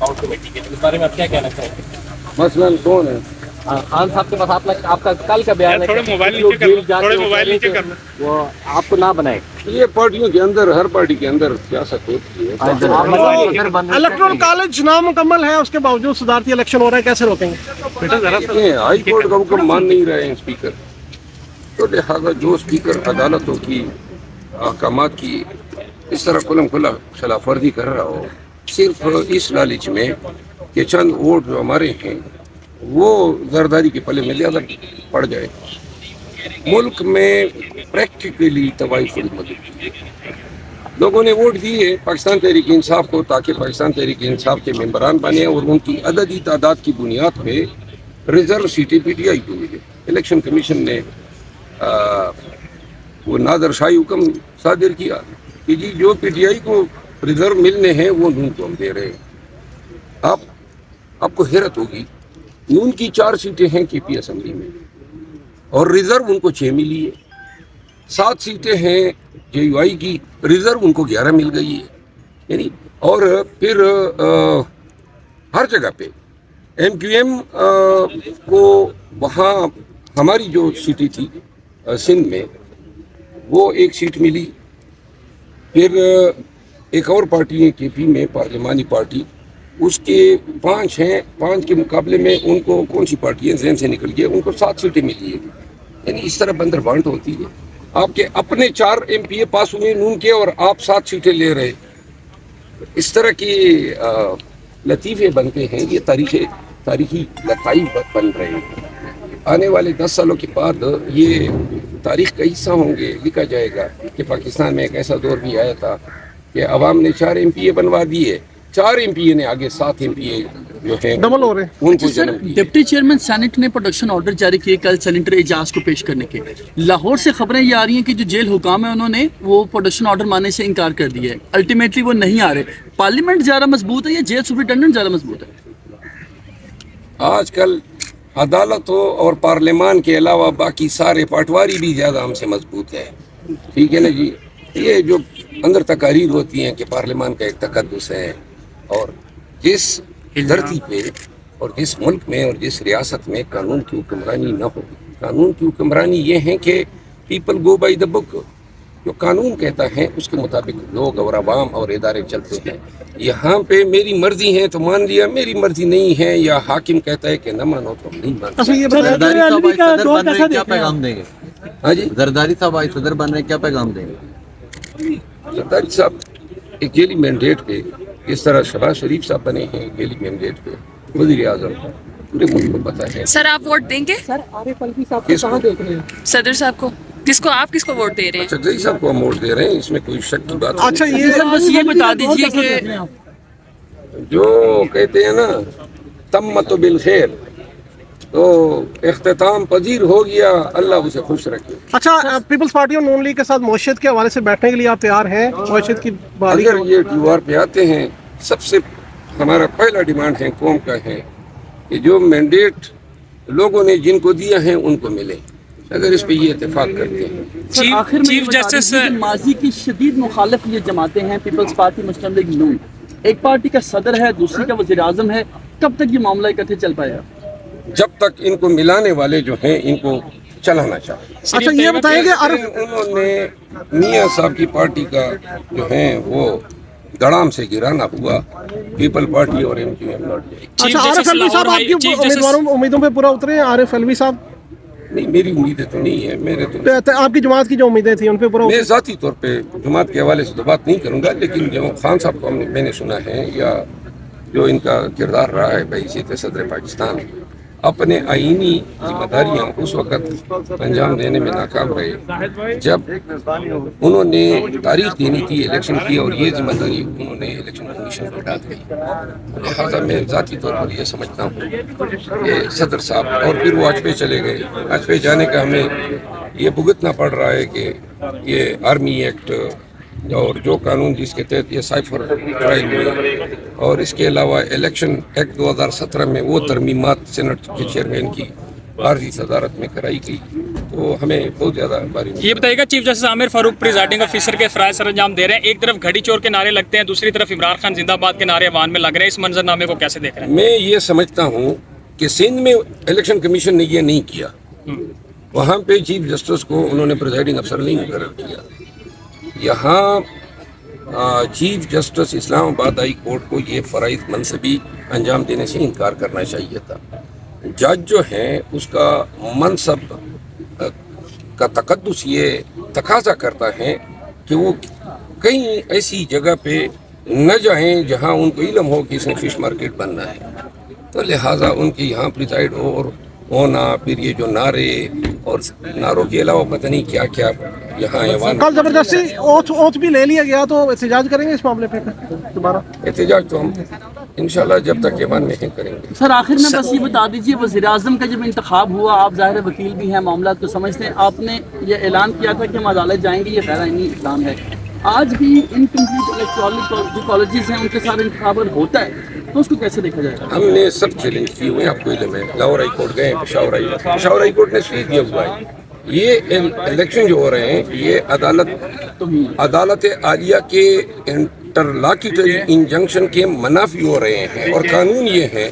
Out committee के, इस बारे में आप क्या कहना चाहेंगे? मसलन कौन है? खान साहब के पास आपका कल का बयान है, थोड़े मोबाइल नीचे कर लो, थोड़े मोबाइल नीचे कर लो। वो आपको ना बनाए। ये पार्टियों के अंदर, हर पार्टी के अंदर सियासत होती है। इलेक्टोरल कॉलेज नामुकम्मल है, उसके बावजूद सुधारती इलेक्शन हो रहा है, कैसे रोकेंगे? हाई कोर्ट का हुक्म मान नहीं रहे हैं स्पीकर, तो लिहाजा जो स्पीकर अदालतों की अहकामात की इस तरह खुलम खुला खिलाफ वर्जी कर रहा हो, सिर्फ इस लालच में कि चंद वोट जो हमारे हैं वो जरदारी के पले में ज़्यादा पड़ जाए। मुल्क में प्रैक्टिकली तबाही खुद मौजूद है। लोगों ने वोट दिए पाकिस्तान तहरीक इंसाफ को ताकि पाकिस्तान तहरीक इंसाफ के मेंबरान बने और उनकी अददी तादाद की बुनियाद पे रिजर्व सीटें पीटीआई को मिले। इलेक्शन कमीशन ने वो नादरशाही हुक्म सादिर किया कि जी जो पीटीआई को रिजर्व मिलने हैं वो नून को हम दे रहे हैं। आपको हैरत होगी, नून की 4 सीटें हैं केपी असेंबली में और रिजर्व उनको 6 मिली है। 7 सीटें हैं जेयूआई की, रिजर्व उनको 11 मिल गई है। यानी और फिर हर जगह पे एमक्यूएम को वहाँ हमारी जो सीटें थी सिंध में वो 1 सीट मिली। फिर एक और पार्टी है केपी में पार्लिमानी पार्टी, उसके 5 हैं, 5 के मुकाबले में उनको कौन सी पार्टी है जहन से निकल गया, उनको 7 सीटें मिली है। यानी इस तरह बंदर बांट होती है। आपके अपने 4 एमपीए पास हुए नून के और आप 7 सीटें ले रहे। इस तरह के लतीफ़े बनते हैं, ये तारीखी लताइफ बन रहे हैं। आने वाले 10 सालों के बाद ये तारीख का हिस्सा होंगे। लिखा जाएगा कि पाकिस्तान में एक ऐसा दौर भी आया था कि अवाम ने 4 एमपीए बनवा दिए, 4 एमपीए ने आगे 7 एमपीए जो है डबल हो रहे हैं। उनको जन्म दिया। डिप्टी चेयरमैन सेनेट ने प्रोटेक्शन ऑर्डर जारी किए कल सेनेटर एजाज को पेश करने के। लाहौर से खबरें ये आ रही हैं कि जो जेल हुकाम है उन्होंने वो प्रोटेक्शन ऑर्डर मानने से इनकार कर दिया है। अल्टीमेटली वो नहीं आ रहे। पार्लियामेंट ज़्यादा मजबूत है या जेल सुप्रिटेंडेंट ज़्यादा मजबूत है? आजकल अदालतों और पार्लियामान के अलावा बाकी सारे पटवारी भी ज़्यादा हमसे मजबूत है। ठीक है ना जी। ये जो अंदर तकारीर होती हैं कि पार्लियामान का एक तकद्दुस है, और जिस धरती पे और जिस मुल्क में और जिस रियासत में कानून की हुक्मरानी न हो, कानून की हुक्मरानी ये है कि people go by the book, जो कानून कहता है उसके मुताबिक लोग और अवाम और इदारे चलते हैं। यहाँ पे मेरी मर्जी है तो मान लिया, मेरी मर्जी नहीं है या हाकिम कहता है कि न मानो तो नहीं मानते। अच्छा, ये जरदारी साहब आज सदर बन रहे हैं, क्या पैगाम देंगे? हाँ जी, जरदारी साहब आज सदर बन रहे हैं, क्या पैगाम देंगे? जरदारी साहब एक जेली मैंडेट पे, इस तरह शहबाज शरीफ साहब बने हैं जेली मैंडेट पे, वज़ीर आज़म, पूरे मुल्क को पता है। सर आप वोट देंगे? सर आरिफ अलवी साहब को कहाँ देख रहे हैं? सदर साहब को किसको वोट दे रहे हैं? अच्छा, जई साहब को हम वोट दे रहे हैं, इसमें कोई शक की बात अच्छा, नहीं। ये सर बस ये बता दीजिए कि जो कहते हैं ना तम्मत बिल खैर, तो इख्तिताम पजीर हो गया, अल्लाह उसे खुश रखे। अच्छा, पीपल्स पार्टी और नून लीग के साथ मौशियत के हवाले से बैठने के लिए आप तैयार हैं? मौशियत की बारी अगर ये दीवार पे आते हैं, सबसे हमारा पहला डिमांड है कौम का है कि जो मैंडेट लोगों ने जिनको दिया है उनको मिले। अगर इस पे ये इत्तेफाक करते हैं। सर आखिर में चीफ जस्टिस माजी की शदीद मुखालिफ ये जमातें हैं, पीपल्स पार्टी, मुस्लिम लीग, नून। एक पार्टी का सदर है, दूसरी का वज़ीर आज़म है, कब तक ये मामला इकट्ठे चल पाएगा? जब तक इनको मिलाने वाले जो हैं इनको चलाना चाहिए। अच्छा, ये बताएंगे उन्होंने मियाँ साहब की पार्टी का जो है वो दड़ाम से गिराना हुआ, पीपल पार्टी और एमक्यूएम लड़ गई। अच्छा, आरिफ अलवी साहब आपकी उम्मीदों पे पूरा उतरे हैं? आरिफ अलवी साहब, नहीं, मेरी उम्मीदें तो नहीं है। मेरे तो आपकी जमात की जो उम्मीदें थी उन पे पूरा मैं ज़ाती तौर पे जमात के हवाले से तो बात नहीं करूँगा, लेकिन जो खान साहब को मैंने सुना है या जो इनका किरदार रहा है बहैसियत सदर पाकिस्तान, अपने आईनी जिम्मेदारियाँ उस वक़्त अंजाम देने में नाकाम रहे जब उन्होंने तारीख देनी थी इलेक्शन की, और ये जिम्मेदारी उन्होंने इलेक्शन कमीशन पर डाल दी। लिहाजा मैं ज़ाती तौर पर यह समझता हूँ कि सदर साहब, और फिर वो हज पे चले गए, हज पे जाने का हमें ये भुगतना पड़ रहा है कि ये आर्मी एक्ट और जो कानून जिसके तहत ये साइफर ट्रायल हुई, और इसके अलावा इलेक्शन एक्ट 2017 में वो तरमीमात सेनेट के चेयरमैन की आर्जी सदारत में कराई गई, तो हमें बहुत ज़्यादा बारी। ये बताइएगा, chief justice Aamir Farooq presiding officer के फराइज सर अंजाम दे रहे हैं, एक तरफ घड़ी चोर के नारे लगते हैं, दूसरी तरफ इमरान खान जिंदाबाद के नारे अवान में लग रहे हैं, इस मंजरनामे को कैसे देख रहे हैं? मैं ये समझता हूँ कि सिंध में इलेक्शन कमीशन ने ये नहीं किया, वहाँ पे चीफ जस्टिस को उन्होंने प्रिजाइडिंग अफसर नहीं मुकर्रर किया। यहाँ chief justice Islamabad high court को ये फ़राइज़ मनसबी अंजाम देने से इनकार करना चाहिए था। जज जो है उसका मनसब का तकद्दुस ये तकाजा करता है कि वो कहीं ऐसी जगह पे न जाएं जहां उनको इल्म हो कि इसने फिश मार्केट बनना है, तो लिहाजा उनके यहाँ प्रिजाइड हो और होना, फिर ये जो नारे और नारों के अलावा पता नहीं क्या क्या यहाँ ऐवान। कल जबरदस्ती ओथ भी ले लिया गया, तो एहतजाज करेंगे इस मामले पे दोबारा? एहतजाज तो हम इंशाल्लाह जब तक ऐवान में करेंगे। सर आखिर में बस ये बता दीजिए, वज़ीर आज़म का जब इंतखाब हुआ, आप ज़ाहिर वकील भी हैं, मामला तो समझते हैं, आपने ये ऐलान किया था कि हम अदालत जाएंगे, ये गैर आईनी इकदाम है। आज भी इनकम्प्लीट इलेक्टोरल जो कॉलेजेस हैं उनके साथ इंतखाब होता है, तो उसको कैसे देखा जाएगा? हमने सब चैलेंज किए हुए, आपको इल्म है, लाहौर हाई कोर्ट गए, पेशावर हाई कोर्ट ने स्टे दिया हुआ है। ये इलेक्शन जो हो रहे हैं ये अदालत आलिया के इंटरलॉक्यूटरी इंजंक्शन के मनाफी हो रहे हैं, और कानून ये है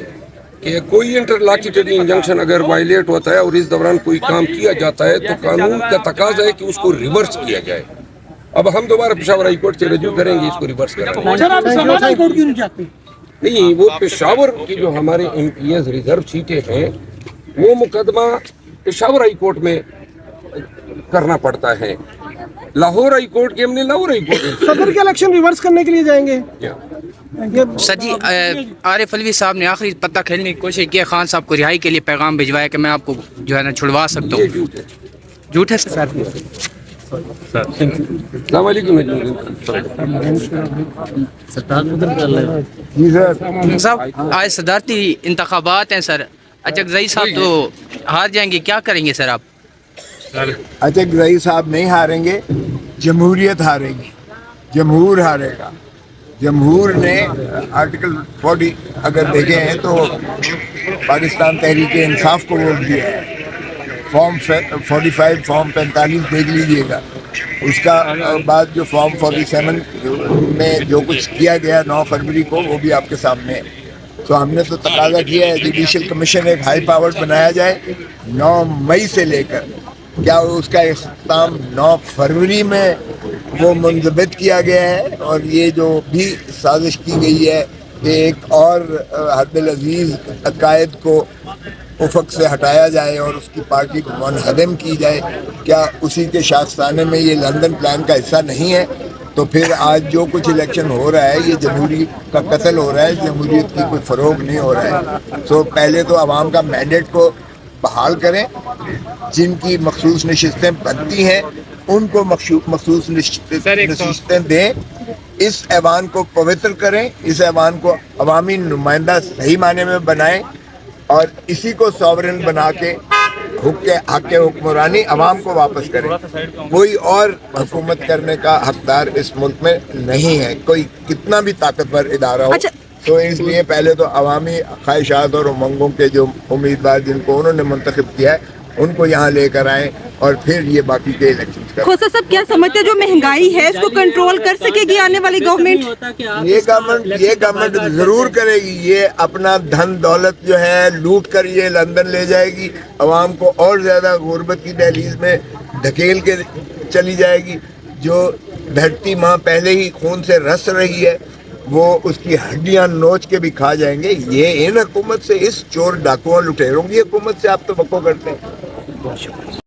कि कोई इंटरलॉक्यूटरी इंजंक्शन अगर वायलेट होता है और इस दौरान कोई काम किया जाता है तो कानून का तकाजा है कि उसको रिवर्स किया जाए। अब हम दोबारा पेशावर हाई कोर्ट से रजू करेंगे इसको रिवर्स करेंगे। नहीं, वो पेशावर की जो हमारे एमपीएस रिजर्व सीटें हैं वो मुकदमा पेशावर हाई कोर्ट में करना पड़ता है। लाहौर हाई कोर्ट के हमने लाहौर हाई कोर्ट सदर के इलेक्शन रिवर्स करने के लिए जाएंगे। सर जी, आरिफ अलवी साहब ने आखिरी पत्ता खेलने की कोशिश की, खान साहब को रिहाई के लिए पैगाम भिजवाया कि मैं आपको जो है ना छुड़वा सकता हूँ। झूठ है सर? साहब आज सदारती इंतखाबात हैं सर, अचकजई साहब तो हार जाएंगे, क्या करेंगे सर आप? अचकजई साहब नहीं हारेंगे, जमहूरियत हारेगी, जमहूर हारेगा। जमहूर ने आर्टिकल 40 अगर देखे हैं तो पाकिस्तान तहरीक इंसाफ को वोट दिया है। फॉर्म 45 फॉर्म 45 देख लीजिएगा, उसका बाद जो फॉर्म 47 में जो कुछ किया गया 9 फरवरी को वो भी आपके सामने है। तो हमने तो तकाजा किया है जुडिशल कमीशन एक हाई पावर्ड बनाया जाए 9 मई से लेकर, क्या उसका इख्तिताम 9 फरवरी में वो मुंजमद किया गया है। और ये जो भी साजिश की गई है कि एक और हरबिल अजीज़ अकायद को उफक से हटाया जाए और उसकी पार्टी को मुनहदम की जाए, क्या उसी के शास्त्राने में ये लंदन प्लान का हिस्सा नहीं है? तो फिर आज जो कुछ इलेक्शन हो रहा है ये जमहूरी का कत्ल हो रहा है, जमहूरियत की कोई फ़रोग नहीं हो रहा है। तो पहले तो आवाम का मैंडेट को बहाल करें, जिनकी मखसूस नशिस्तें बनती हैं उनको मखसूस नशिस्तें दें, इस ऐवान को पवित्र करें, इस ऐवान को अवामी नुमाइंदा सही माने में बनाएं और इसी को सॉवरेन बना के हक हुक्मरानी अवाम को वापस करें। कोई और हुकूमत करने का हकदार इस मुल्क में नहीं है, कोई कितना भी ताकतवर इदारा हो। तो इसलिए पहले तो अवामी ख्वाहिशात और उमंगों के जो उम्मीदवार जिनको उन्होंने मुंतखब किया है उनको यहाँ लेकर आए और फिर ये बाकी के इलेक्शन करें। खोसा साहब क्या समझते हैं जो महंगाई है इसको कंट्रोल कर सकेगी आने वाली गवर्नमेंट? ये गवर्नमेंट जरूर करेगी। ये अपना धन दौलत जो है लूट कर ये लंदन ले जाएगी, अवाम को और ज़्यादा गुर्बत की दहलीज में धकेल के चली जाएगी। जो धरती माँ पहले ही खून से रस रही है वो उसकी हड्डियां नोच के भी खा जाएंगे। ये इन हुकूमत से, इस चोर डाकुओं लुटेरों की हुकूमत से आप तो बको करते हैं।